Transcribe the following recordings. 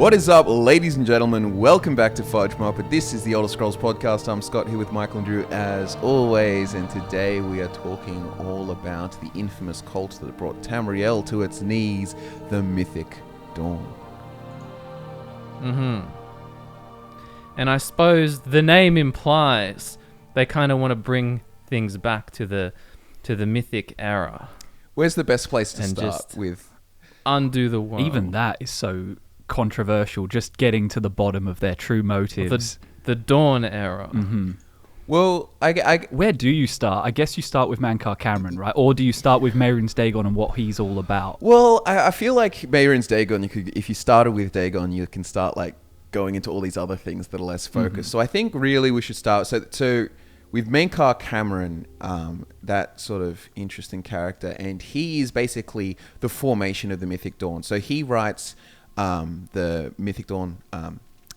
What is up, ladies and gentlemen? Welcome back to FudgeMuppet. This is the Elder Scrolls podcast. I'm Scott here with Michael and Drew as always, and today we are talking all about the infamous cult that brought Tamriel to its knees, the Mythic Dawn. And I suppose the name implies they kind of want to bring things back to the Mythic era. Where's the best place to start with? Undo the world. Even that is so controversial, just getting to the bottom of their true motives. The Dawn era. Mm-hmm. Well, where do you start? I guess you start with Mankar Camoran, right? Or do you start with Mehrunes Dagon and what he's all about? Well, I feel like Mehrunes Dagon, if you started with Dagon, you can start like going into all these other things that are less focused. So I think really we should start. So with Mankar Camoran, that sort of interesting character, and he is basically the formation of the Mythic Dawn. So he writes the Mythic Dawn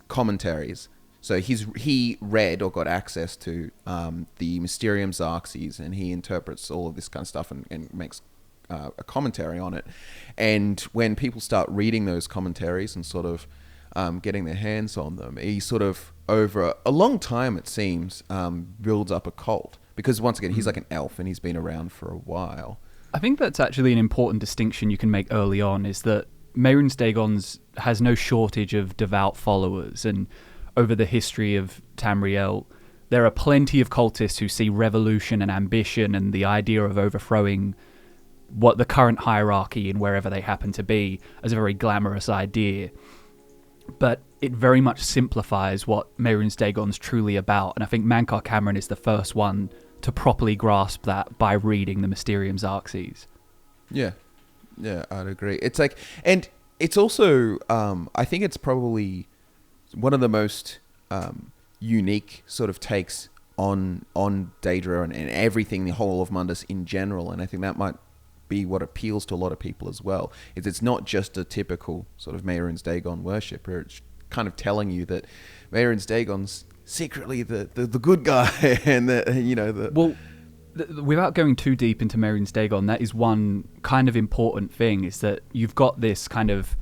commentaries. So he read or got access to the Mysterium Xarxes, and he interprets all of this kind of stuff and makes a commentary on it. And when people start reading those commentaries and sort of getting their hands on them, he sort of, over a long time it seems, builds up a cult. Because once again, he's like an elf and he's been around for a while. I think that's actually an important distinction you can make early on, is that Mehrunes Dagon has no shortage of devout followers, and over the history of Tamriel, there are plenty of cultists who see revolution and ambition and the idea of overthrowing what the current hierarchy in wherever they happen to be as a very glamorous idea. But it very much simplifies what Mehrunes Dagon's truly about, and I think Mankar Camoran is the first one to properly grasp that by reading the Mysterium Xarxes. Yeah, I'd agree. It's like, and it's also, I think it's probably one of the most unique sort of takes on Daedra and everything, the whole of Mundus in general, and I think that might be what appeals to a lot of people as well. Is it's not just a typical sort of Mehrunes Dagon worshipper. It's kind of telling you that Mehrunes Dagon's secretly the good guy, and without going too deep into Mehrunes Dagon, that is one kind of important thing, is that you've got this kind of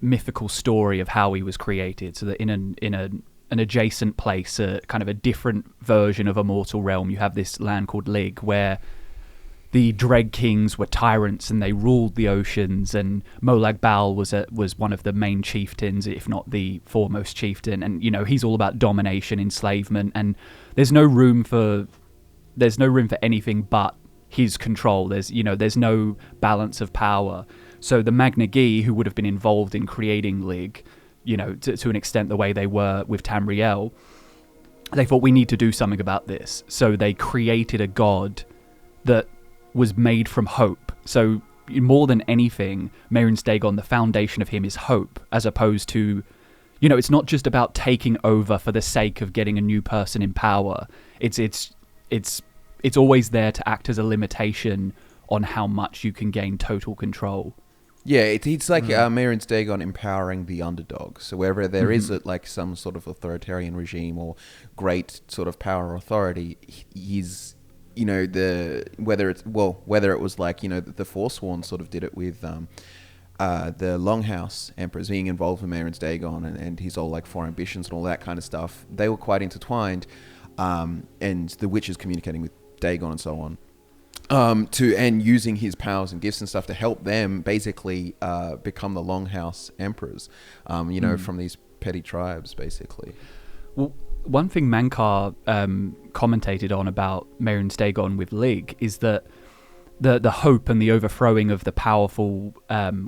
mythical story of how he was created, so that in an adjacent place, kind of a different version of a mortal realm, you have this land called Lig, where the Dread Kings were tyrants and they ruled the oceans, and Molag Bal was one of the main chieftains, if not the foremost chieftain, and he's all about domination, enslavement, and there's no room for anything but his control. There's no balance of power. So the Magna Gi, who would have been involved in creating Lig, to an extent the way they were with Tamriel, they thought, we need to do something about this. So they created a god that was made from hope. So more than anything, Mehrunes Dagon, the foundation of him is hope, as opposed to, it's not just about taking over for the sake of getting a new person in power. It's always there to act as a limitation on how much you can gain total control. Yeah, it's like Mehrunes Dagon empowering the underdog. So wherever there is like some sort of authoritarian regime or great sort of power or authority, he's whether it was like the Forsworn sort of did it with the Longhouse Emperors being involved with Mehrunes Dagon and his all like four ambitions and all that kind of stuff. They were quite intertwined. And the witches communicating with Dagon and so on, and using his powers and gifts and stuff to help them basically become the Longhouse Emperors, from these petty tribes, basically. Well, one thing Mankar commentated on about Mehrunes Dagon with Lig is that the hope and the overthrowing of the powerful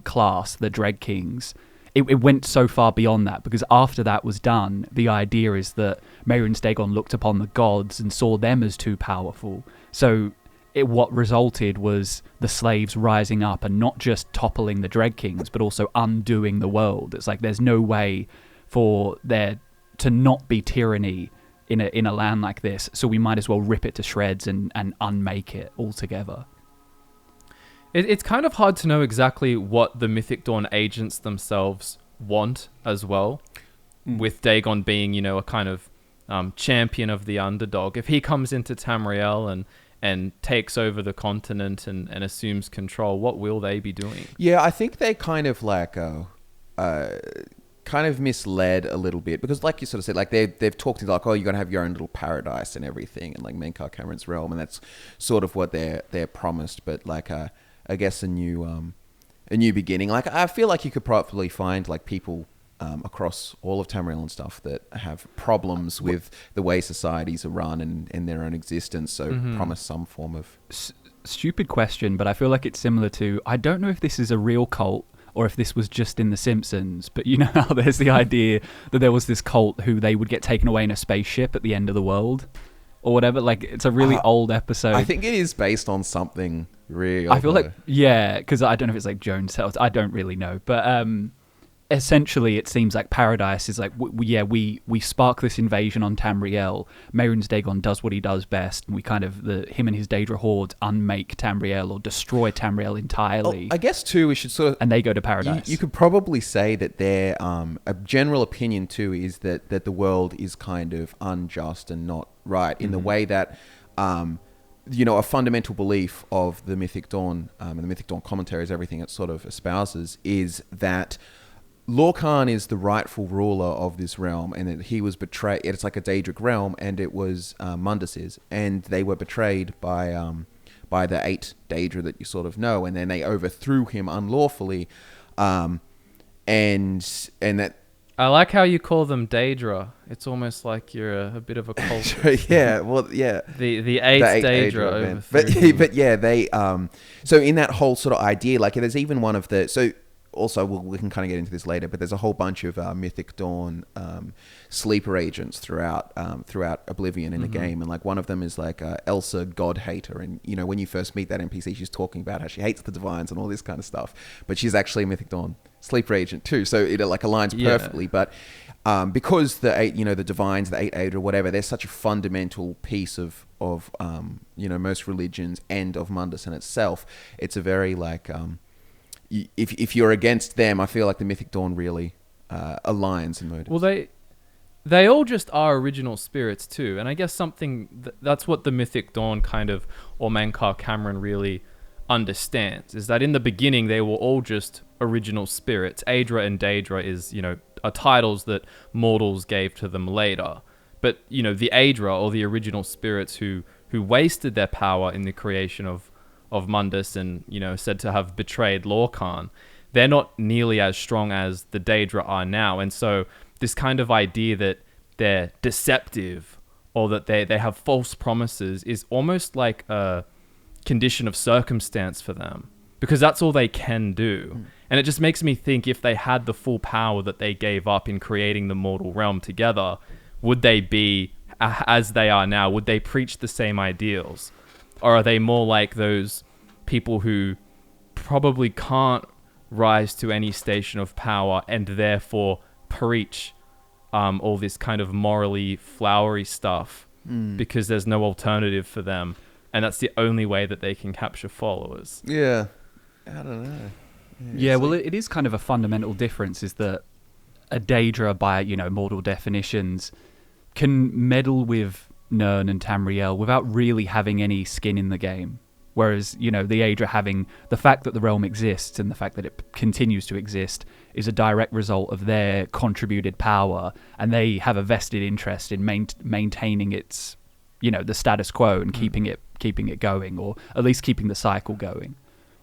class, the Dread Kings, it went so far beyond that, because after that was done, the idea is that Mehrunes Dagon looked upon the gods and saw them as too powerful. So what resulted was the slaves rising up and not just toppling the Dread Kings, but also undoing the world. It's like there's no way for there to not be tyranny in a land like this, so we might as well rip it to shreds and unmake it altogether. It's kind of hard to know exactly what the Mythic Dawn agents themselves want as well, with Dagon being, a kind of champion of the underdog. If he comes into Tamriel and takes over the continent and assumes control, what will they be doing? Yeah, I think they kind of like kind of misled a little bit because, like you sort of said, like they've talked like, oh, you're gonna have your own little paradise and everything, and like Mankar Camoran's realm, and that's sort of what they're promised. But like, I guess a new beginning. Like, I feel like you could probably find like people across all of Tamriel and stuff that have problems with the way societies are run and their own existence. So promise some form of stupid question, but I feel like it's similar to, I don't know if this is a real cult or if this was just in The Simpsons, but you know how there's the idea that there was this cult who they would get taken away in a spaceship at the end of the world or whatever. Like, it's a really old episode. I think it is based on something real. I feel like, yeah, because I don't know if it's like Joan Cells. I don't really know, but essentially it seems like Paradise is like, we spark this invasion on Tamriel. Mehrunes Dagon does what he does best, and we kind of him and his Daedra hordes unmake Tamriel or destroy Tamriel entirely. I guess too we should sort of, and they go to Paradise. You could probably say that their a general opinion too is that the world is kind of unjust and not right in the way that a fundamental belief of the Mythic Dawn and the Mythic Dawn commentaries, everything it sort of espouses, is that Lorkhan is the rightful ruler of this realm, and that he was betrayed. It's like a Daedric realm, and it was Mundus is, and they were betrayed by the 8 Daedra that you sort of know, and then they overthrew him unlawfully, and that. I like how you call them Daedra. It's almost like you're a bit of a cult. Yeah, well, yeah. The 8 Daedra overthrew. But yeah, they so in that whole sort of idea, like there's even one of the also, we can kind of get into this later, but there's a whole bunch of Mythic Dawn sleeper agents throughout Oblivion in the game, and like one of them is like Elsa, God Hater, and when you first meet that NPC, she's talking about how she hates the Divines and all this kind of stuff, but she's actually a Mythic Dawn sleeper agent too, so it like aligns perfectly. But because the 8, the Divines, the 8 Aedra, whatever, they're such a fundamental piece of most religions and of Mundus in itself, it's a very like if you're against them, I feel like the Mythic Dawn really aligns in motives. Well, they all just are original spirits too, and I guess that's what the Mythic Dawn kind of, or Mankar Camoran really understands, is that in the beginning they were all just original spirits. Aedra and Daedra are titles that mortals gave to them later, but the Aedra, or the original spirits who wasted their power in the creation of Mundus and said to have betrayed Lorkhan, they're not nearly as strong as the Daedra are now. And so this kind of idea that they're deceptive or that they have false promises is almost like a condition of circumstance for them, because that's all they can do. And it just makes me think, if they had the full power that they gave up in creating the mortal realm together, would they be as they are now? Would they preach the same ideals? Or are they more like those people who probably can't rise to any station of power and therefore preach all this kind of morally flowery stuff because there's no alternative for them, and that's the only way that they can capture followers? Yeah, I don't know. Yeah, well, it is kind of a fundamental difference, is that a Daedra, by mortal definitions, can meddle with Nirn and Tamriel without really having any skin in the game. Whereas, the Aedra, having the fact that the realm exists and the fact that it continues to exist is a direct result of their contributed power, and they have a vested interest in maintaining its, the status quo and keeping it going, or at least keeping the cycle going.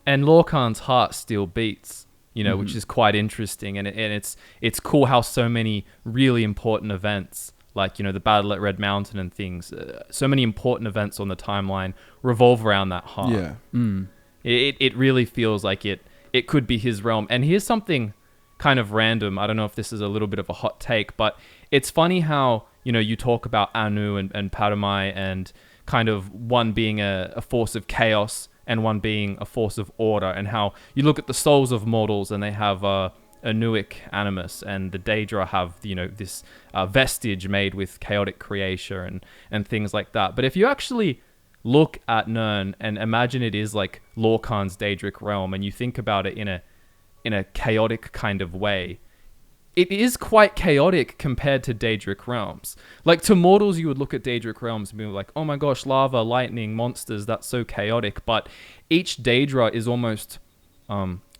And Lorkhan's heart still beats, which is quite interesting, and it's cool how so many really important events, like, the battle at Red Mountain and things, so many important events on the timeline revolve around that heart. Yeah. It really feels like it could be his realm. And here's something kind of random. I don't know if this is a little bit of a hot take, but it's funny how, you talk about Anu and Padamai, and kind of one being a force of chaos and one being a force of order, and how you look at the souls of mortals and they have Anuic animus, and the Daedra have this vestige made with chaotic creation and things like that. But if you actually look at Nirn and imagine it is like Lorkhan's Daedric realm, and you think about it in a chaotic kind of way, it is quite chaotic compared to Daedric realms. Like, to mortals, you would look at Daedric realms and be like, oh my gosh, lava, lightning, monsters, that's so chaotic. But each Daedra is almost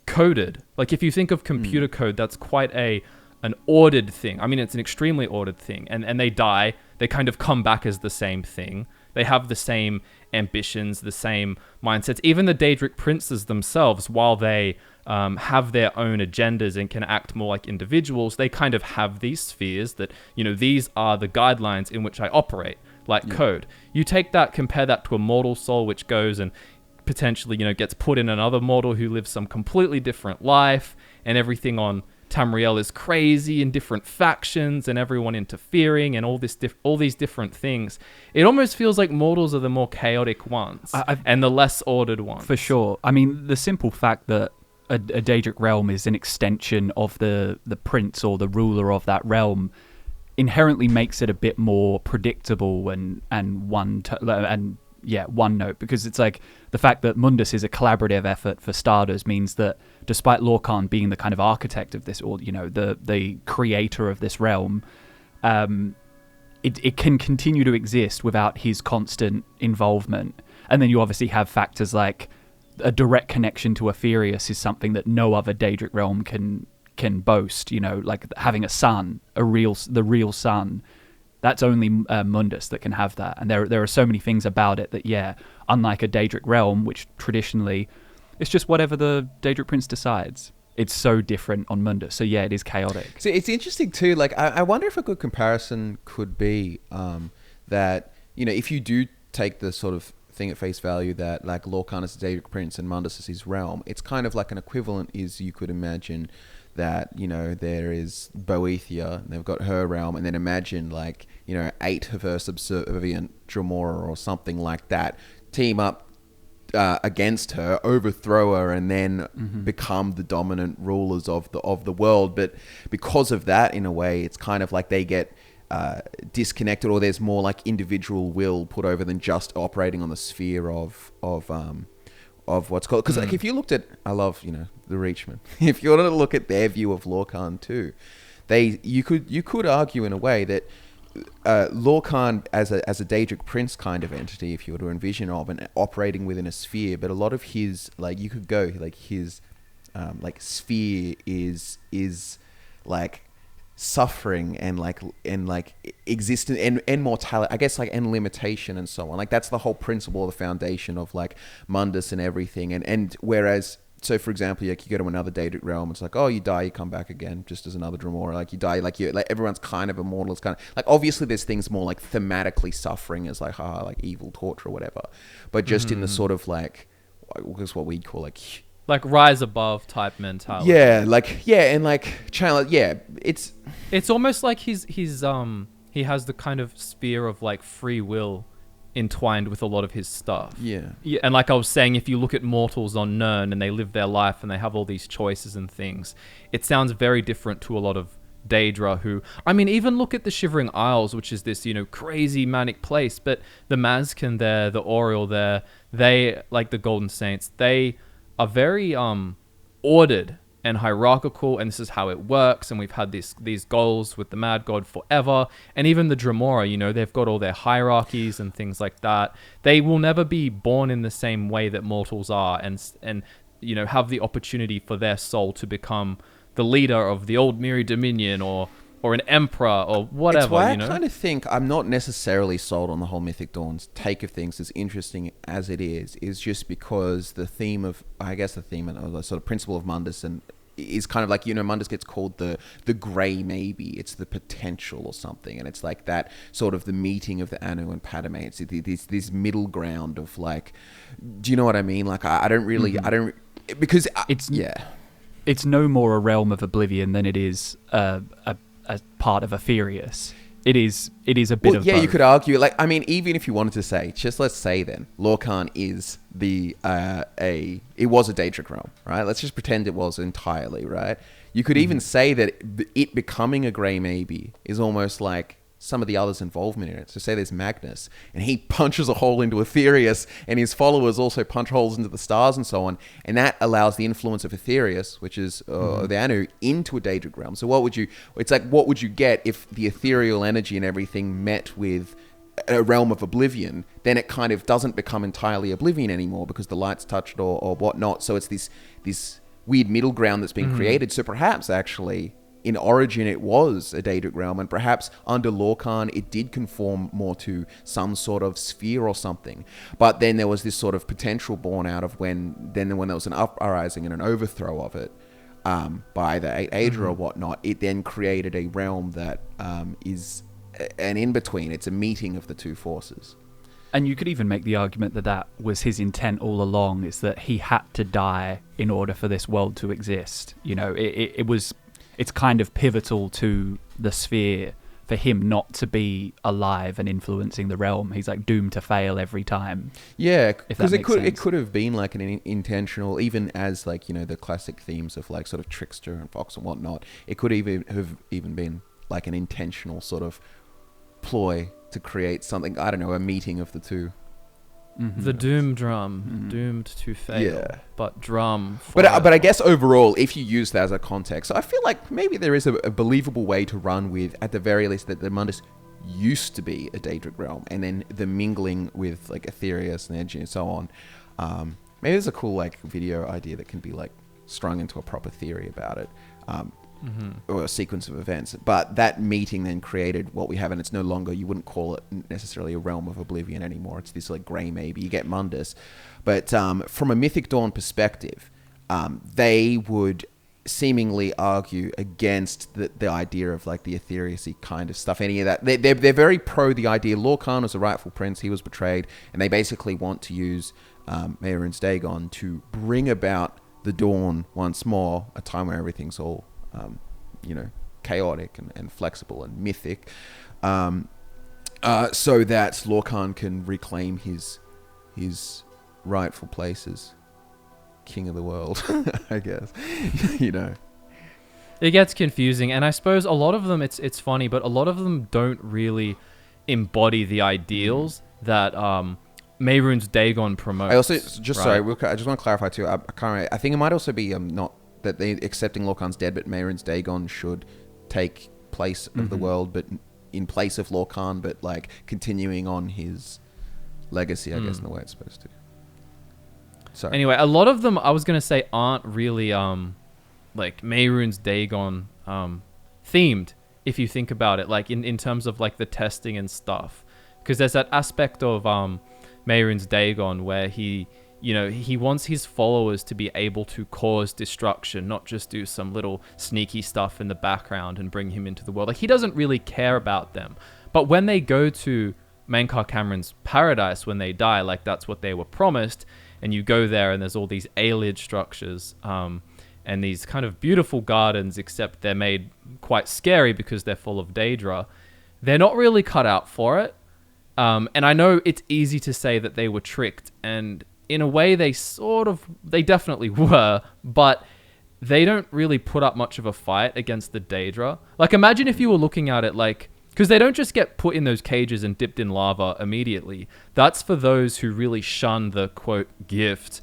coded. Like, if you think of computer code, that's quite a an ordered thing. I mean, it's an extremely ordered thing. And they die. They kind of come back as the same thing. They have the same ambitions, the same mindsets. Even the Daedric princes themselves, while they have their own agendas and can act more like individuals, they kind of have these spheres that, these are the guidelines in which I operate, like code. You take that, compare that to a mortal soul, which goes and potentially, gets put in another mortal who lives some completely different life, and everything on Tamriel is crazy and different factions and everyone interfering and all these different things. It almost feels like mortals are the more chaotic ones and the less ordered ones. For sure. I mean, the simple fact that a Daedric realm is an extension of the prince or the ruler of that realm inherently makes it a bit more predictable and one note, because it's like the fact that Mundus is a collaborative effort for starters means that despite Lorkhan being the kind of architect of this, or the creator of this realm, it can continue to exist without his constant involvement. And then you obviously have factors like a direct connection to Aetherius is something that no other Daedric realm can boast. Like having a son, the real son. That's only Mundus that can have that. And there are so many things about it that, unlike a Daedric realm, which traditionally it's just whatever the Daedric prince decides, it's so different on Mundus. So it is chaotic. So it's interesting too. Like I wonder if a good comparison could be that, if you do take the sort of thing at face value that like Lorkhan is the Daedric prince and Mundus is his realm, it's kind of like an equivalent is you could imagine that, there is Boethia, and they've got her realm, and then imagine 8 of her subservient Dremora or something like that team up against her, overthrow her, and then become the dominant rulers of the world. But because of that, in a way, it's kind of like they get disconnected, or there's more like individual will put over than just operating on the sphere of what's called, because like if you looked at, I love the Reachmen. If you wanted to look at their view of Lorkhan too, you could argue in a way that Lorkhan as a Daedric prince kind of entity, if you were to envision of and operating within a sphere, but a lot of his you could go his sphere is like suffering and existence and mortality, I guess, and limitation and so on. Like that's the whole principle, the foundation of Mundus and everything. And whereas, so for example, you go to another Daedric realm, it's like, oh, you die, you come back again, just as another Dremora. You die, everyone's kind of immortal. It's kind of obviously there's things more thematically suffering as evil torture or whatever, but just in the sort of what's what we'd call rise above type mentality. It's almost like he has the kind of sphere of free will entwined with a lot of his stuff. Yeah. And like I was saying, if you look at mortals on Nirn and they live their life and they have all these choices and things, it sounds very different to a lot of Daedra who, I mean, even look at the Shivering Isles, which is this, crazy manic place, but the Mazkin there, the Oriel there, they, like the Golden Saints, they are very ordered and hierarchical, and this is how it works, and we've had these goals with the Mad God forever. And even the Dremora, they've got all their hierarchies and things like that. They will never be born in the same way that mortals are, and have the opportunity for their soul to become the leader of the old Miri Dominion or an emperor or whatever. It's why I kind of think I'm not necessarily sold on the whole Mythic Dawn's take of things, as interesting as it is just because the theme of, I guess the theme and the sort of principle of Mundus and is kind of Mundus gets called the grey maybe. It's the potential or something, and it's that sort of the meeting of the Anu and Padme. It's this middle ground of do you know what I mean? I don't really, I don't, because it's no more a realm of oblivion than it is a part of Aetherius. It is a bit of both. You could argue, even if you wanted to say, just let's say then, Lorkhan is it was a Daedric realm, right? Let's just pretend it was entirely, right? You could even say that it becoming a grey maybe is almost like some of the others' involvement in it. So say there's Magnus, and he punches a hole into Aetherius, and his followers also punch holes into the stars and so on, and that allows the influence of Aetherius, which is the Anu, into a Daedric realm. So what would you get if the ethereal energy and everything met with a realm of oblivion? Then it kind of doesn't become entirely oblivion anymore because the light's touched or whatnot. So it's this weird middle ground that's been created. So perhaps actually in origin it was a Daedric realm, and perhaps under Lorkhan it did conform more to some sort of sphere or something. But then there was this sort of potential born out of when there was an uprising and an overthrow of it by the Aedra or whatnot. It then created a realm that is an in-between. It's a meeting of the two forces. And you could even make the argument that that was his intent all along, is that he had to die in order for this world to exist. You know, it's kind of pivotal to the sphere for him not to be alive and influencing the realm. He's like doomed to fail every time. Yeah, because it could have been like an intentional, even as like, you know, the classic themes of like sort of trickster and fox and whatnot. It could have been like an intentional sort of ploy to create something, I don't know, a meeting of the two. The doom drum, doomed to fail, but drum. But I guess overall, if you use that as a context, I feel like maybe there is a believable way to run with, at the very least, that the Mundus used to be a Daedric realm, and then the mingling with like Aetherius and Edge and so on. Maybe there's a cool like video idea that can be like strung into a proper theory about it. Or a sequence of events, but that meeting then created what we have, and it's no longer, you wouldn't call it necessarily a realm of oblivion anymore. It's this like grey, maybe you get Mundus, but from a Mythic Dawn perspective, they would seemingly argue against the idea of like the Aetherius-y kind of stuff, any of that. They're very pro the idea. Lorkhan was a rightful prince, he was betrayed, and they basically want to use Mehrunes Dagon to bring about the dawn once more, a time where everything's all chaotic and flexible and mythic, so that Lorkhan can reclaim his rightful place as king of the world, I guess. It gets confusing, and I suppose a lot of them, it's funny, but a lot of them don't really embody the ideals that Mehrunes Dagon promotes. I also, sorry, I just want to clarify too, I think it might also be not that they accepting Lorkhan's dead, but Mehrunes Dagon should take place of the world, but in place of Lorkhan, but like continuing on his legacy, I guess, in the way it's supposed to. Sorry. Anyway, a lot of them, I was going to say, aren't really like Mehrunes Dagon themed, if you think about it, like in terms of like the testing and stuff. Because there's that aspect of Mehrunes Dagon where he wants his followers to be able to cause destruction, not just do some little sneaky stuff in the background and bring him into the world. Like, he doesn't really care about them. But when they go to Mankar Camoran's paradise, when they die, like that's what they were promised, and you go there and there's all these alien structures and these kind of beautiful gardens, except they're made quite scary because they're full of Daedra. They're not really cut out for it. And I know it's easy to say that they were tricked, and in a way, they definitely were, but they don't really put up much of a fight against the Daedra. Like, imagine if you were looking at it like, because they don't just get put in those cages and dipped in lava immediately. That's for those who really shun the, quote, gift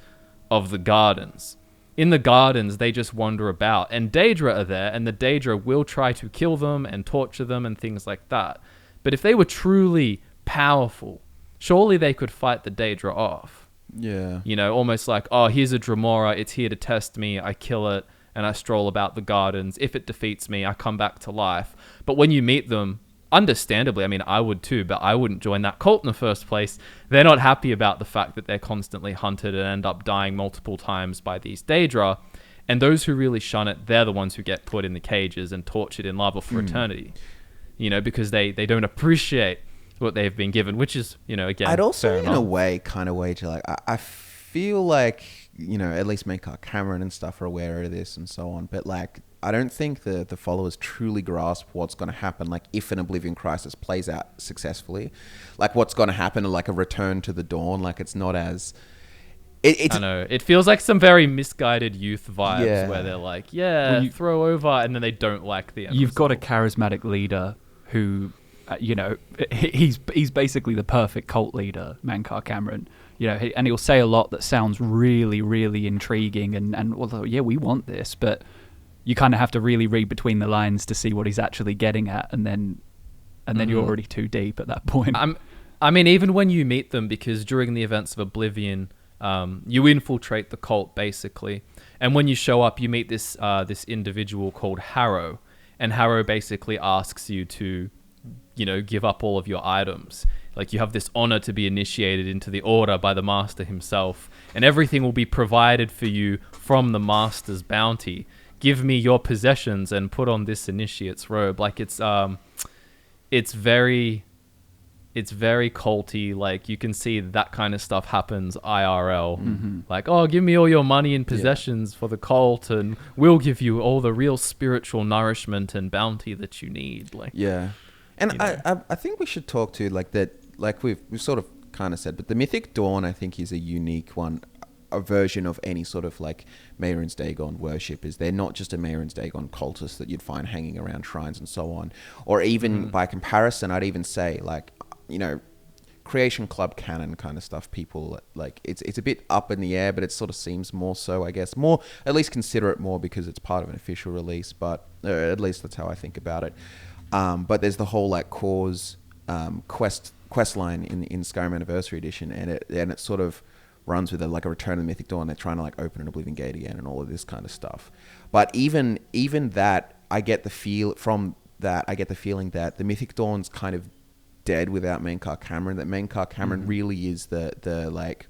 of the gardens. In the gardens, they just wander about, and Daedra are there, and the Daedra will try to kill them and torture them and things like that. But if they were truly powerful, surely they could fight the Daedra off. Yeah. Almost like, oh, here's a Dremora, it's here to test me, I kill it, and I stroll about the gardens. If it defeats me, I come back to life. But when you meet them, understandably, I mean, I would too, but I wouldn't join that cult in the first place. They're not happy about the fact that they're constantly hunted and end up dying multiple times by these Daedra. And those who really shun it, they're the ones who get put in the cages and tortured in lava for eternity. Because they don't appreciate what they've been given, which is, again, I'd also in enough. a way kind of way to like, I feel like, at least Mankar Camoran and stuff are aware of this and so on, but like, I don't think the followers truly grasp what's going to happen, like if an Oblivion Crisis plays out successfully, like what's going to happen, like a return to the dawn, like it's not as... I know. It feels like some very misguided youth vibes where they're like, throw over, and then they don't like the end. You've got a charismatic leader who... he's basically the perfect cult leader, Mankar Camoran. And he'll say a lot that sounds really, really intriguing, and well, yeah, we want this, but you kind of have to really read between the lines to see what he's actually getting at, and then you're already too deep at that point. I mean, even when you meet them, because during the events of Oblivion, you infiltrate the cult basically, and when you show up, you meet this individual called Harrow. and Harrow basically asks you to, give up all of your items. Like, you have this honor to be initiated into the order by the master himself, and everything will be provided for you from the master's bounty. Give me your possessions and put on this initiate's robe. Like, it's very culty. Like, you can see that kind of stuff happens IRL. Mm-hmm. Like, oh, give me all your money and possessions for the cult, and we'll give you all the real spiritual nourishment and bounty that you need. Like, yeah. And I think we should talk to like that. Like we've sort of kind of said, but the Mythic Dawn, I think, is a unique one, a version of any sort of like Mehrunes Dagon worship. Is they're not just a Mehrunes Dagon cultist that you'd find hanging around shrines and so on, or even by comparison, I'd even say like, Creation Club canon kind of stuff. People like it's a bit up in the air, but it sort of seems more so, I guess, more at least consider it more because it's part of an official release. But at least that's how I think about it. But there's the whole like cause quest line in Skyrim Anniversary Edition, and it sort of runs with a Return of the Mythic Dawn. They're trying to like open an Oblivion Gate again and all of this kind of stuff. But even that, I get the feeling that the Mythic Dawn's kind of dead without Mankar Camoran. That Mankar Camoran really is the like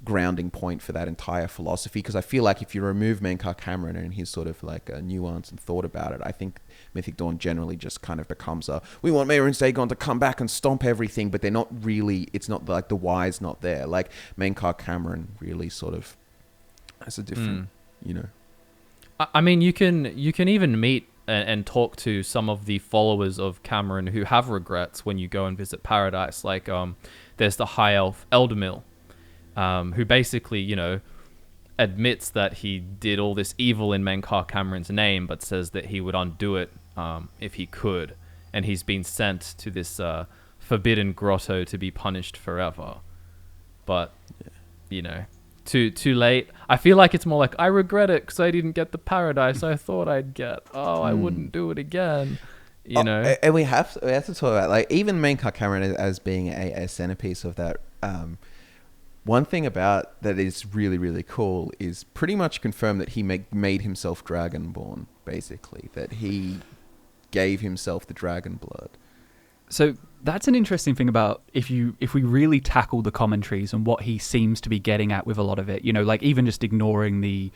grounding point for that entire philosophy. Because I feel like if you remove Mankar Camoran and his sort of like nuance and thought about it, I think Mythic Dawn generally just kind of becomes we want Mehrunes Dagon to come back and stomp everything, but they're not really, it's not like the why's not there. Like Mankar Camoran really sort of has a different, I mean, you can even meet and talk to some of the followers of Camoran who have regrets when you go and visit Paradise. Like, there's the High Elf Eldermill, who basically, admits that he did all this evil in Mankar Camoran's name, but says that he would undo it if he could. And he's been sent to this forbidden grotto to be punished forever. But, too late. I feel like it's more like, I regret it because I didn't get the paradise I thought I'd get. Oh, I wouldn't do it again. And we have to talk about like even Mankar Camoran as being a centerpiece of that. One thing about that is really, really cool is pretty much confirmed that he made himself Dragonborn, basically. That he gave himself the dragon blood. So that's an interesting thing about if we really tackle the commentaries and what he seems to be getting at with a lot of it, like even just ignoring the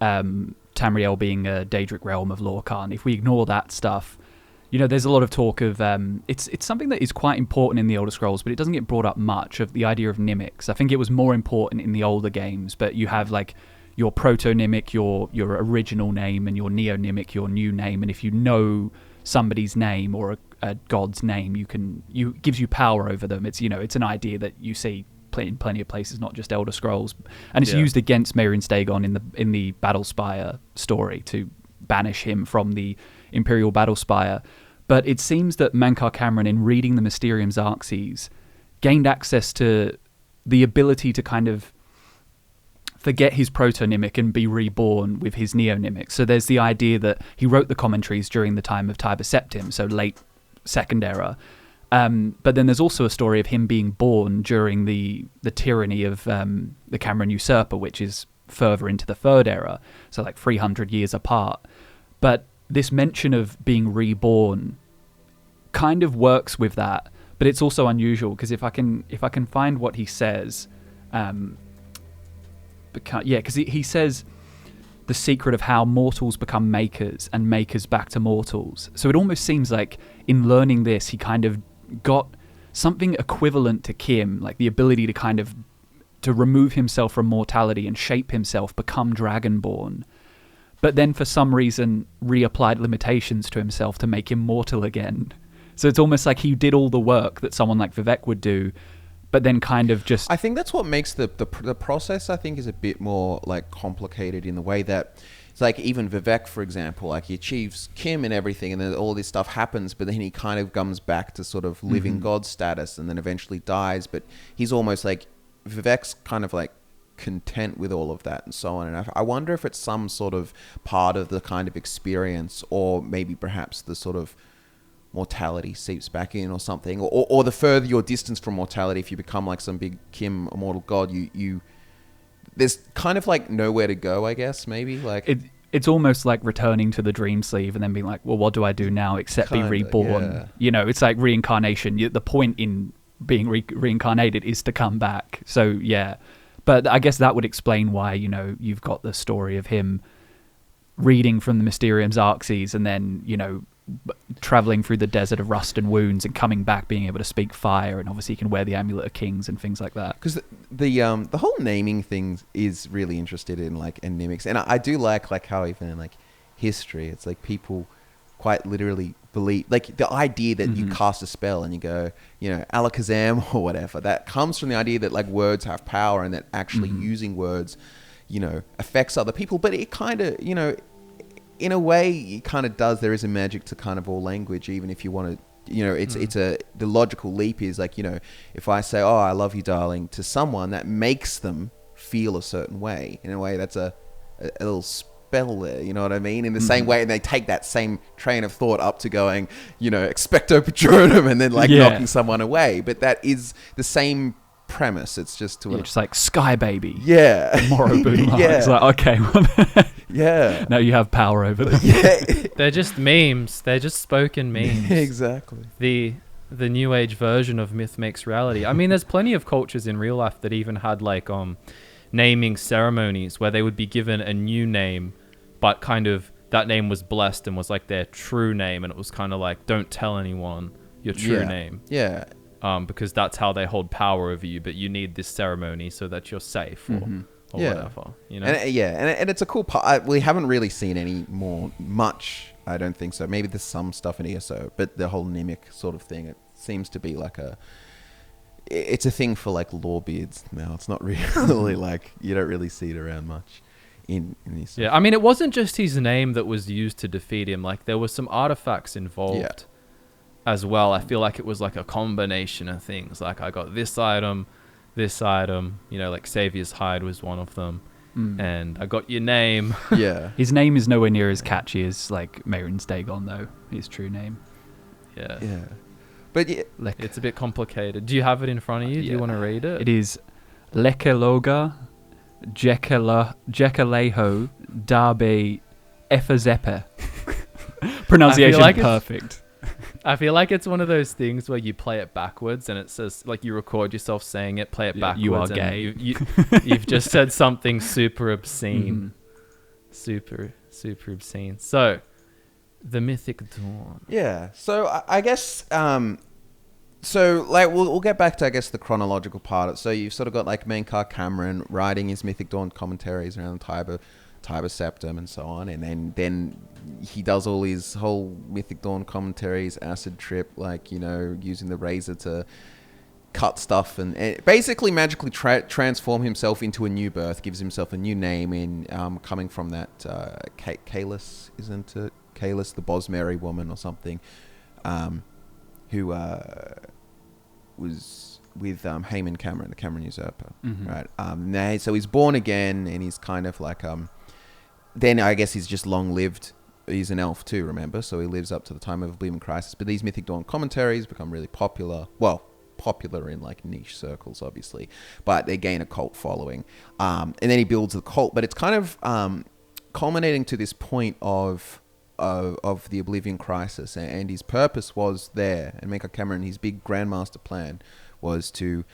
Tamriel being a Daedric realm of Lorkhan, if we ignore that stuff, there's a lot of talk of it's something that is quite important in the Elder Scrolls, but it doesn't get brought up much, of the idea of mimics. I think it was more important in the older games, but you have like your proto-nymic, your original name, and your neo-nymic, your new name, and if you know somebody's name or a god's name, it gives you power over them. It's it's an idea that you see in plenty of places, not just Elder Scrolls, and it's used against Mehrunes Dagon in the Battlespire story to banish him from the Imperial Battlespire. But it seems that Mankar Camoran, in reading the Mysterium Xarxes, gained access to the ability to kind of forget his proto-nymic and be reborn with his neo-nymic. So there's the idea that he wrote the commentaries during the time of Tiber Septim, so late Second Era. But then there's also a story of him being born during the tyranny of the Camoran usurper, which is further into the Third Era, so like 300 years apart. But this mention of being reborn kind of works with that, but it's also unusual because if I can find what he says, because he says the secret of how mortals become makers and makers back to mortals. So it almost seems like in learning this, he kind of got something equivalent to Kim, like the ability to remove himself from mortality and shape himself, become Dragonborn. But then for some reason reapplied limitations to himself to make him mortal again. So it's almost like he did all the work that someone like Vivek would do, but then kind of just... I think that's what makes the process, I think, is a bit more like complicated in the way that it's like even Vivek, for example, like he achieves Kim and everything, and then all this stuff happens, but then he kind of comes back to sort of living God status and then eventually dies. But he's almost like, Vivek's kind of like content with all of that and so on. And I wonder if it's some sort of part of the kind of experience, or maybe perhaps the sort of mortality seeps back in or something, or the further your distance from mortality, if you become like some big Kim immortal god, you there's kind of like nowhere to go, I guess, maybe like it's almost like returning to the dream sleeve and then being like, well, what do I do now except be reborn? Yeah. It's like reincarnation. The point in being reincarnated is to come back. So yeah, but I guess that would explain why you've got the story of him reading from the Mysterium's Arxes and then traveling through the desert of rust and wounds and coming back being able to speak fire, and obviously he can wear the amulet of kings and things like that. Because the whole naming thing is really interested in like endemics, and I do like how even in like history it's like people quite literally believe like the idea that you cast a spell and you go Alakazam or whatever, that comes from the idea that like words have power and that actually using words affects other people. But it kind of in a way it kind of does. There is a magic to kind of all language, even if you want to the logical leap is like if I say, oh, I love you darling, to someone, that makes them feel a certain way. In a way that's a little spell there, you know what I mean? In the same way, and they take that same train of thought up to going expecto patronum and then like knocking someone away. But that is the same premise. It's just just like Sky Baby. Yeah. Morobun. It's like, okay, well, yeah. Now you have power over them. They're just memes. They're just spoken memes. Exactly. The new age version of myth makes reality. I mean, there's plenty of cultures in real life that even had like naming ceremonies where they would be given a new name, but kind of that name was blessed and was like their true name, and it was kind of like, don't tell anyone your true name. Yeah. Because that's how they hold power over you, but you need this ceremony so that you're safe or whatever, And it's a cool part. We haven't really seen much, I don't think so. Maybe there's some stuff in ESO, but the whole Nimic sort of thing, it seems to be like it's a thing for like lawbeards now. It's not really like, you don't really see it around much in ESO. Yeah, I mean, it wasn't just his name that was used to defeat him. Like, there was some artifacts involved as well. I feel like it was like a combination of things. Like, I got this item, like Saviour's Hide was one of them, and I got your name. Yeah. His name is nowhere near as catchy as like Mehrunes Dagon, though, his true name. Yeah. But it's a bit complicated. Do you have it in front of you? Do you want to read it? It is Lekeloga Jekaleho Darbe Efazepe. Pronunciation perfect. I feel like it's one of those things where you play it backwards and it says, like, you record yourself saying it, play it backwards. You are gay. You've just said something super obscene. Super obscene. So, the Mythic Dawn. Yeah. So, I guess... So, like, we'll get back to, I guess, the chronological part. So, you've sort of got, like, Mankar Camoran writing his Mythic Dawn commentaries around Tiber Septim and so on. And then he does all his whole Mythic Dawn commentaries, acid trip, like, using the razor to cut stuff and basically magically transform himself into a new birth, gives himself a new name in coming from that Kalis, isn't it? Kalis, the Bosmeri woman or something, who... was with Hayman Camoran, the Camoran usurper, right? So he's born again, and he's kind of like then I guess he's just long lived. He's an elf too, remember? So he lives up to the time of Oblivion Crisis. But these Mythic Dawn commentaries become really popular. Well, popular in like niche circles, obviously, but they gain a cult following. And then he builds the cult, but it's kind of culminating to this point of the Oblivion Crisis, and his purpose was there, and Mankar Camoran, his big grandmaster plan was to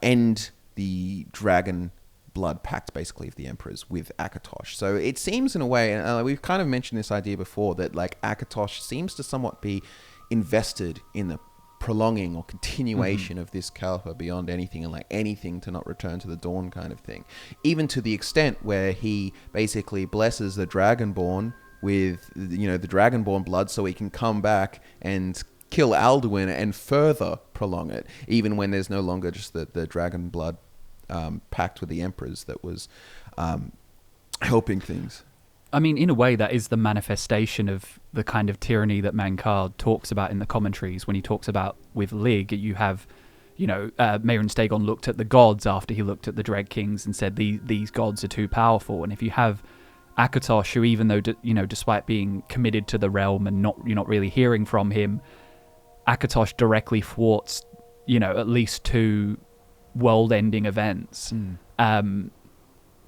end the dragon blood pact, basically, of the emperors with Akatosh. So it seems in a way, and we've kind of mentioned this idea before, that like Akatosh seems to somewhat be invested in the prolonging or continuation of this caliber beyond anything, and like anything to not return to the dawn kind of thing, even to the extent where he basically blesses the Dragonborn with the Dragonborn blood so he can come back and kill Alduin and further prolong it, even when there's no longer just the dragon blood pact with the emperors that was helping things. I mean, in a way, that is the manifestation of the kind of tyranny that Mankar talks about in the commentaries. When he talks about with Lig, you have, Mehrunes Dagon looked at the gods after he looked at the Dread Kings and said these gods are too powerful. And if you have Akatosh, who even though despite being committed to the realm and you're not really hearing from him, Akatosh directly thwarts at least two world-ending events.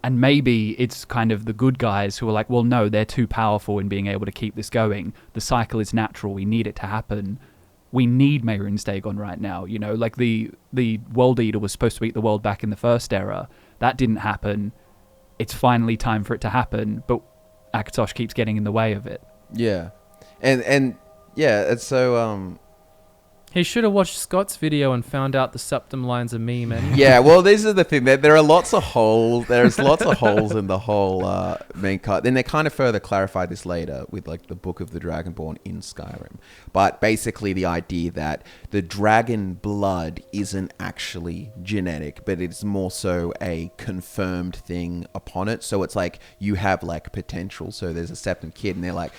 And maybe it's kind of the good guys who are like, well, no, they're too powerful in being able to keep this going. The cycle is natural. We need it to happen. We need Mehrunes Dagon right now. You know, like the World Eater was supposed to eat the world back in the first era. That didn't happen. It's finally time for it to happen, but Akatosh keeps getting in the way of it. Yeah. And yeah, it's so... He should have watched Scott's video and found out the Septim line's a meme. Anyway. Yeah, well, this is the thing. There are lots of holes. There's lots of holes in the whole main card. Then they kind of further clarify this later with like the Book of the Dragonborn in Skyrim. But basically the idea that the dragon blood isn't actually genetic, but it's more so a confirmed thing upon it. So it's like you have like potential. So there's a Septim kid and they're like,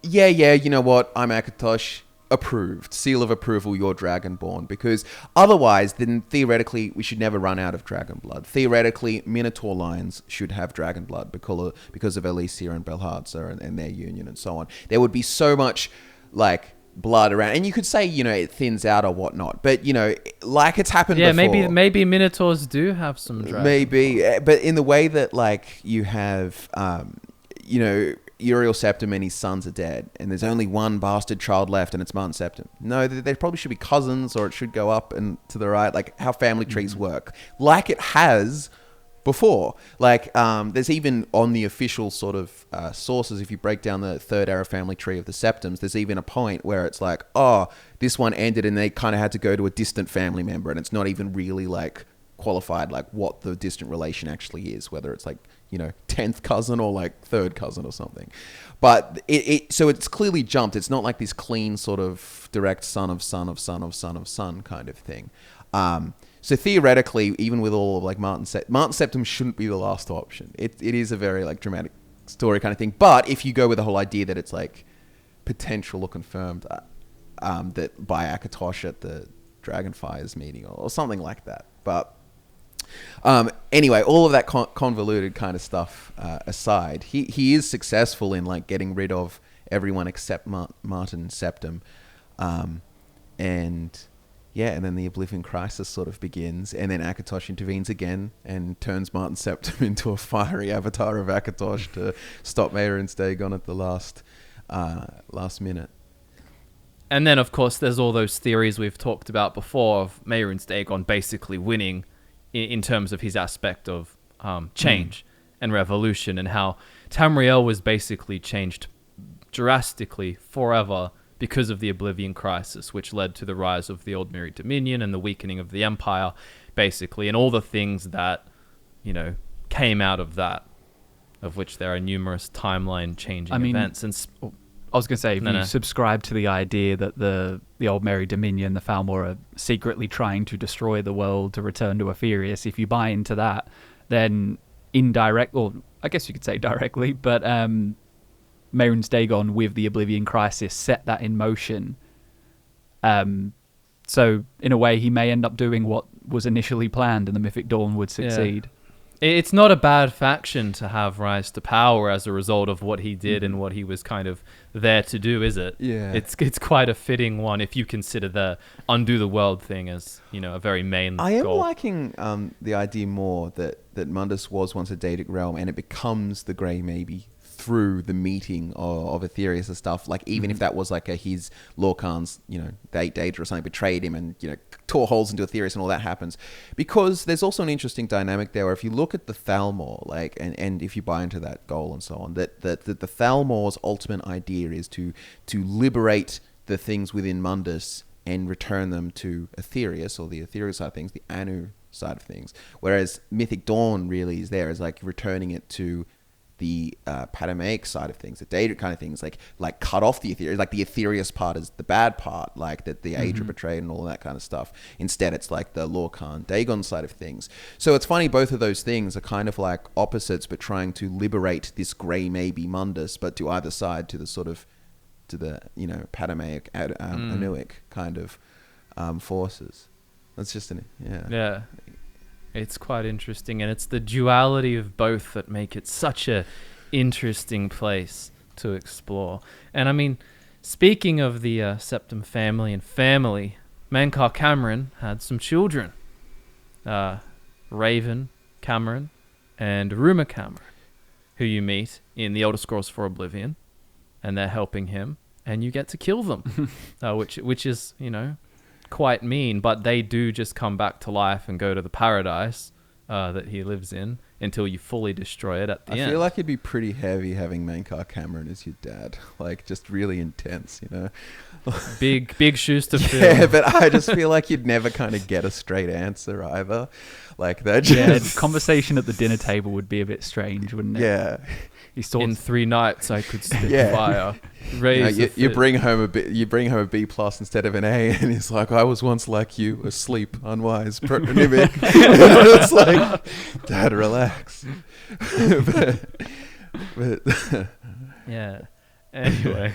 yeah, you know what? I'm Akatosh. Approved, seal of approval, you're dragonborn, because otherwise then theoretically we should never run out of dragon blood. Theoretically Minotaur lines should have dragon blood because of Elysia and Belhardsa and their union and so on. There would be so much like blood around, and you could say, you know, it thins out or whatnot, but you know, like it's happened before. Maybe Minotaurs do have some dragon blood. But in the way that like you have you know, Uriel Septim and his sons are dead, and there's only one bastard child left, and it's Martin Septim. No, they probably should be cousins, or it should go up and to the right, like how family trees work, like it has before. Like there's even on the official sort of sources, if you break down the third era family tree of the Septims, there's even a point where it's like, oh, this one ended, and they kind of had to go to a distant family member, and it's not even really like qualified like what the distant relation actually is, whether it's like, you know, 10th cousin or like third cousin or something. But so it's clearly jumped. It's not like this clean sort of direct son of son of son of son of son kind of thing. So theoretically, even with all of like Martin Septim shouldn't be the last option. It is a very like dramatic story kind of thing. But if you go with the whole idea that it's like potential or confirmed that by Akatosh at the Dragonfires meeting or something like that. But anyway, all of that convoluted kind of stuff aside, he is successful in like getting rid of everyone except Martin Septim, and then the Oblivion Crisis sort of begins, and then Akatosh intervenes again and turns Martin Septim into a fiery avatar of Akatosh to stop Mehrunes Dagon at the last minute. And then, of course, there's all those theories we've talked about before of Mehrunes Dagon basically winning in terms of his aspect of change and revolution, and how Tamriel was basically changed drastically forever because of the Oblivion Crisis, which led to the rise of the Ordinary Dominion and the weakening of the Empire, basically, and all the things that, you know, came out of that, of which there are numerous timeline-changing events. And I was going to say, if you subscribe to the idea that the Old Merry Dominion, the Falmor, are secretly trying to destroy the world to return to Aetherius, if you buy into that, then indirect, or I guess you could say directly, but Mehrunes Dagon with the Oblivion Crisis set that in motion. So in a way, he may end up doing what was initially planned, and the Mythic Dawn would succeed. Yeah. It's not a bad faction to have rise to power as a result of what he did and what he was kind of there to do, is it? Yeah. It's quite a fitting one if you consider the undo the world thing as, you know, a very main goal. I am liking the idea more that Mundus was once a Daedric realm, and it becomes the Grey maybe through the meeting of Aetherius and stuff. Like, even if that was like his Lorkhan's, you know, Daedra or something betrayed him and, you know, tore holes into Aetherius and all that happens. Because there's also an interesting dynamic there where if you look at the Thalmor, like, and if you buy into that goal and so on, that the Thalmor's ultimate idea is to liberate the things within Mundus and return them to Aetherius, or the Aetherius side of things, the Anu side of things. Whereas Mythic Dawn really is there as like returning it to the Patamaic side of things, the Daedric kind of things, like cut off the Aetherius, like the Aetherius part is the bad part, like that the Aedra betrayed and all that kind of stuff. Instead, it's like the Lorkhan, Dagon side of things. So it's funny, both of those things are kind of like opposites, but trying to liberate this grey maybe Mundus, but to either side, to the sort of, to the, you know, Patamaic, Anuic kind of forces. That's just Yeah. It's quite interesting, and it's the duality of both that make it such a interesting place to explore. And I mean, speaking of the Septim family, Mankar Camoran had some children. Raven Camoran and Rumor Cameron, who you meet in the Elder Scrolls for Oblivion, and they're helping him, and you get to kill them, which is, you know, quite mean, but they do just come back to life and go to the paradise that he lives in until you fully destroy it at the end. I feel like it'd be pretty heavy having Mankar Camoran as your dad. Like, just really intense, you know? Big shoes to fill. Yeah, but I just feel like you'd never kind of get a straight answer either. Like, that just... Yeah, conversation at the dinner table would be a bit strange, wouldn't it? Yeah. In 3 nights, I could spit fire. You bring home a B plus instead of an A, and he's like, "I was once like you, asleep, unwise, pronymic." It's like, Dad, relax. but yeah. Anyway,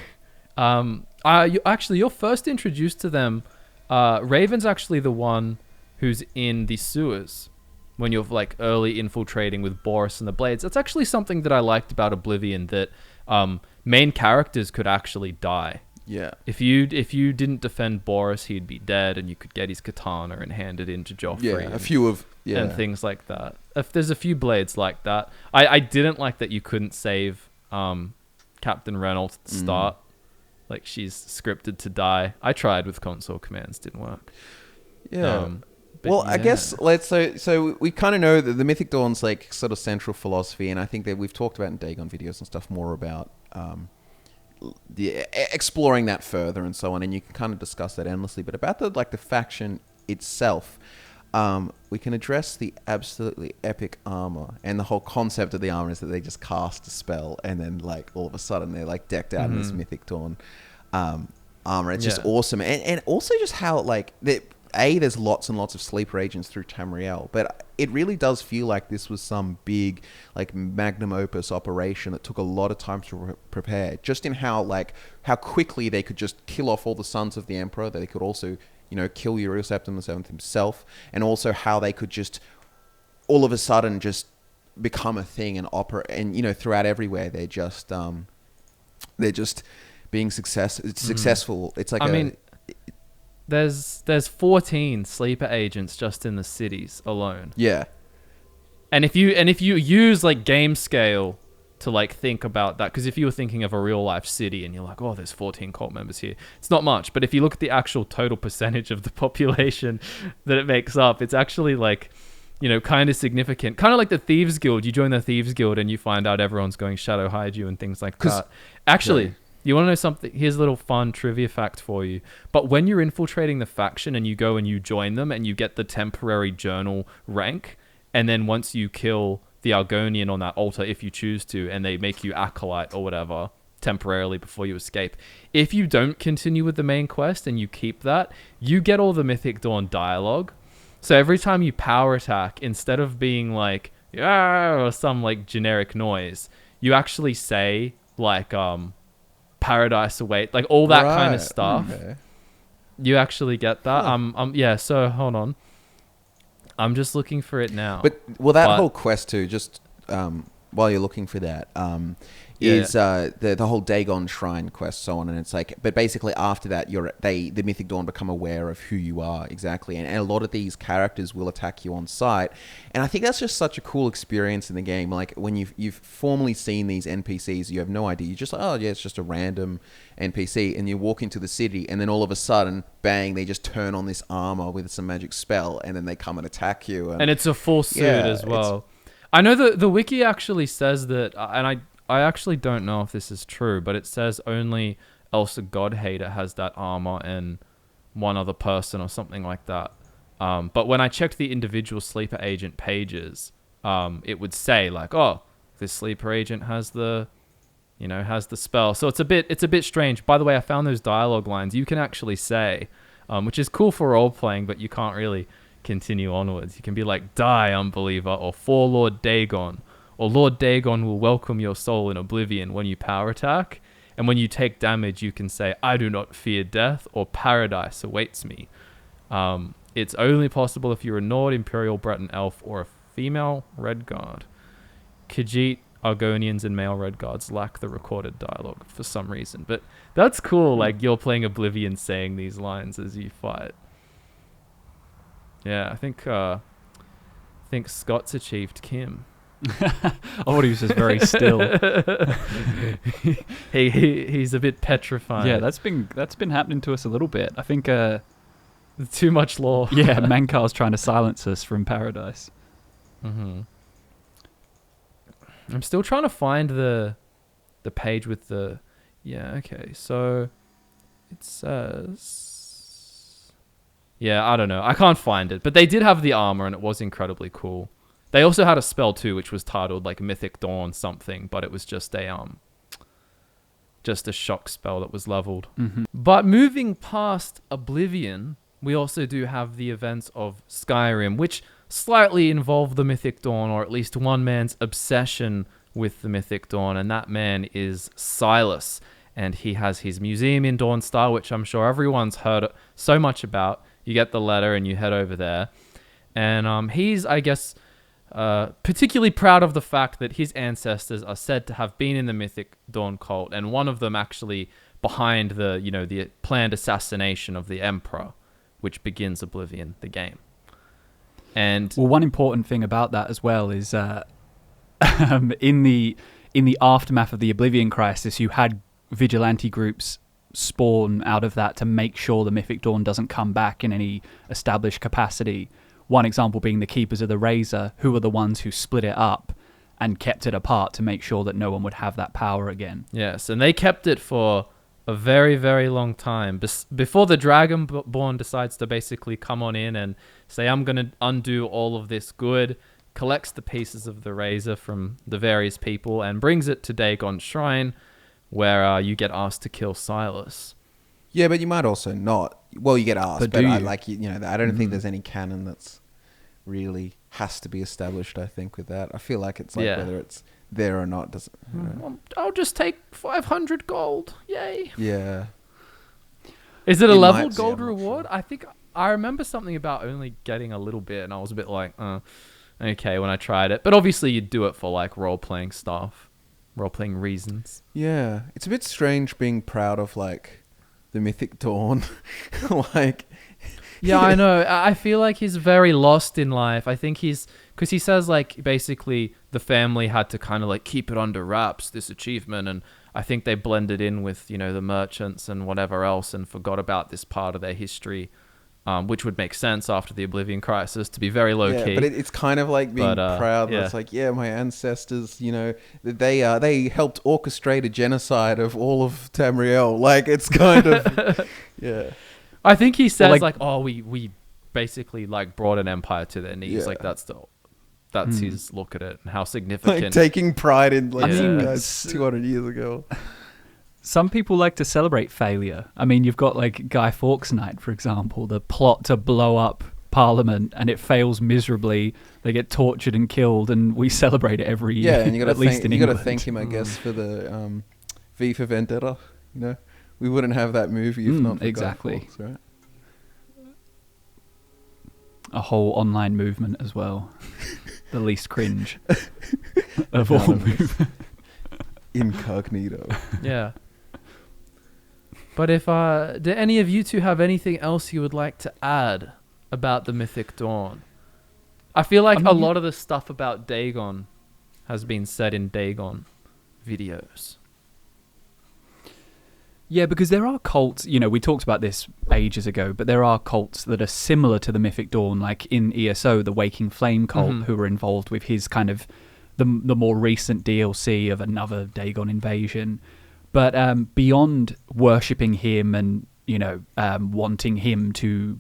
you're first introduced to them. Raven's actually the one who's in the sewers when you're like early infiltrating with Boris and the Blades. That's actually something that I liked about Oblivion, that main characters could actually die. Yeah. If you didn't defend Boris, he'd be dead, and you could get his katana and hand it into Joffrey. And things like that. If there's a few Blades like that. I didn't like that you couldn't save Captain Reynolds at the start. Like, she's scripted to die. I tried with console commands, didn't work. Yeah. I guess so we kind of know that the Mythic Dawn's like sort of central philosophy, and I think that we've talked about in Dagon videos and stuff more about exploring that further and so on, and you can kind of discuss that endlessly. But about the faction itself, we can address the absolutely epic armor, and the whole concept of the armor is that they just cast a spell, and then like all of a sudden they're like decked out in this Mythic Dawn armor. It's just awesome, and also just how like there's lots and lots of sleeper agents through Tamriel, but it really does feel like this was some big, like, magnum opus operation that took a lot of time to prepare. Just in how quickly they could just kill off all the sons of the Emperor. That they could also, you know, kill Septim the himself, and also how they could just all of a sudden just become a thing and operate, and, you know, throughout everywhere they're just being successful. It's like There's 14 sleeper agents just in the cities alone. Yeah. And if you use like game scale to like think about that, because if you were thinking of a real life city and you're like, oh, there's 14 cult members here, it's not much. But if you look at the actual total percentage of the population that it makes up, it's actually like, you know, kind of significant. Kind of like the Thieves Guild. You join the Thieves Guild and you find out everyone's going shadow hide you and things like that. Actually... Yeah. You want to know something? Here's a little fun trivia fact for you. But when you're infiltrating the faction and you go and you join them and you get the temporary journal rank, and then once you kill the Argonian on that altar, if you choose to, and they make you acolyte or whatever temporarily before you escape, if you don't continue with the main quest and you keep that, you get all the Mythic Dawn dialogue. So every time you power attack, instead of being like, yeah, or some like generic noise, you actually say like, paradise await, like all that kind of stuff. Okay. You actually get that. Yeah, so hold on, I'm just looking for it now. But whole quest too, just while you're looking for that, is the whole Dagon Shrine quest, so on, and it's like, but basically after that, the Mythic Dawn become aware of who you are exactly, and a lot of these characters will attack you on sight, and I think that's just such a cool experience in the game. Like when you've formally seen these NPCs, you have no idea. You're just like, oh yeah, it's just a random NPC, and you walk into the city, and then all of a sudden, bang, they just turn on this armor with some magic spell, and then they come and attack you, and it's a full suit as well. I know the wiki actually says that, and I actually don't know if this is true, but it says only Elsa Godhater has that armor and one other person or something like that. But when I checked the individual sleeper agent pages, it would say like, oh, this sleeper agent has the spell. So it's a bit strange. By the way, I found those dialogue lines you can actually say, which is cool for role playing, but you can't really continue onwards. You can be like, die, unbeliever, or for Lord Dagon. Or Lord Dagon will welcome your soul in oblivion when you power attack. And when you take damage, you can say, I do not fear death, or paradise awaits me. It's only possible if you're a Nord, Imperial, Breton Elf, or a female Red Guard. Khajiit, Argonians, and male Red Guards lack the recorded dialogue for some reason. But that's cool, like you're playing Oblivion saying these lines as you fight. Yeah, I think Scott's achieved Kim. I thought he was just very still. He's a bit petrified. Yeah, that's been happening to us a little bit. I think too much lore. yeah, Mankar's trying to silence us from paradise. Mm-hmm. I'm still trying to find the page with the... Yeah, okay. So it says... Yeah, I don't know. I can't find it. But they did have the armor and it was incredibly cool. They also had a spell too, which was titled like Mythic Dawn something, but it was just a shock spell that was leveled. Mm-hmm. But moving past Oblivion, we also do have the events of Skyrim, which slightly involve the Mythic Dawn, or at least one man's obsession with the Mythic Dawn, and that man is Silas. And he has his museum in Dawnstar, which I'm sure everyone's heard so much about. You get the letter and you head over there. And he's, I guess... particularly proud of the fact that his ancestors are said to have been in the Mythic Dawn cult, and one of them actually behind the planned assassination of the Emperor, which begins Oblivion, the game. And well, one important thing about that as well is in the aftermath of the Oblivion crisis, you had vigilante groups spawn out of that to make sure the Mythic Dawn doesn't come back in any established capacity. One example being the Keepers of the Razor, who were the ones who split it up and kept it apart to make sure that no one would have that power again. Yes, and they kept it for a very, very long time. Before the Dragonborn decides to basically come on in and say, I'm going to undo all of this good, collects the pieces of the Razor from the various people and brings it to Dagon's Shrine, where you get asked to kill Silas. Yeah, but you might also not. Well, you get asked, but I don't think there's any canon that's really has to be established. I think with that, I feel like it's like whether it's there or not doesn't. I'll just take 500 gold. Yay! Yeah. Is it a leveled gold reward? I think I remember something about only getting a little bit, and I was a bit like, okay, when I tried it. But obviously, you'd do it for like role-playing stuff, role-playing reasons. Yeah, it's a bit strange being proud of like the Mythic Dawn, like. Yeah, I know. I feel like he's very lost in life. I think because he says like basically the family had to kind of like keep it under wraps, this achievement, and I think they blended in with the merchants and whatever else and forgot about this part of their history, which would make sense after the Oblivion crisis to be very low key. But it's kind of like being proud. Yeah. It's like, my ancestors, they helped orchestrate a genocide of all of Tamriel. Like it's kind of yeah. I think he says we basically like brought an empire to their knees. Like that's his look at it and how significant. Like taking pride in guys 200 years ago. Some people like to celebrate failure. I mean, you've got like Guy Fawkes Night, for example, the plot to blow up Parliament, and it fails miserably. They get tortured and killed, and we celebrate it every year. Yeah, and you got to thank him, I guess, for the V for Vendetta. We wouldn't have that movie if not for exactly. Guy Fawkes, right? A whole online movement as well. The least cringe of all movements. Incognito. Yeah. But if do any of you two have anything else you would like to add about the Mythic Dawn? I feel like a lot of the stuff about Dagon has been said in Dagon videos. Yeah, because there are cults, we talked about this ages ago, but there are cults that are similar to the Mythic Dawn, like in ESO, the Waking Flame cult, who were involved with his kind of the more recent DLC of another Dagon invasion. But beyond worshipping him and, wanting him to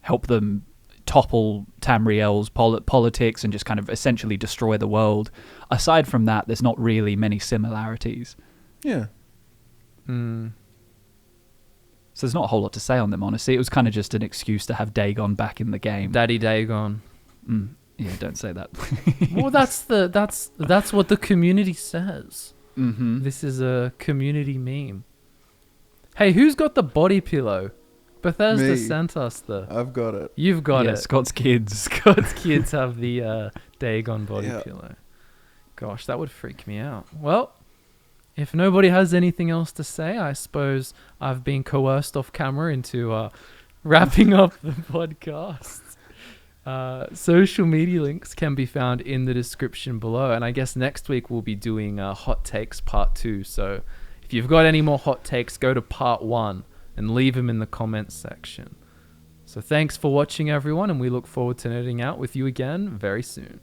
help them topple Tamriel's politics and just kind of essentially destroy the world, aside from that, there's not really many similarities. Yeah. So there's not a whole lot to say on them, honestly. It was kind of just an excuse to have Dagon back in the game. Daddy Dagon. Yeah, don't say that. Well, that's what the community says. Mm-hmm. This is a community meme. Hey, who's got the body pillow? Bethesda sent us I've got it. You've got it. Scott's kids. Scott's kids have the Dagon body pillow. Gosh, that would freak me out. Well, if nobody has anything else to say, I suppose I've been coerced off camera into wrapping up the podcast. Social media links can be found in the description below. And I guess next week we'll be doing Hot Takes Part 2. So if you've got any more hot takes, go to Part 1 and leave them in the comments section. So thanks for watching, everyone, and we look forward to nerding out with you again very soon.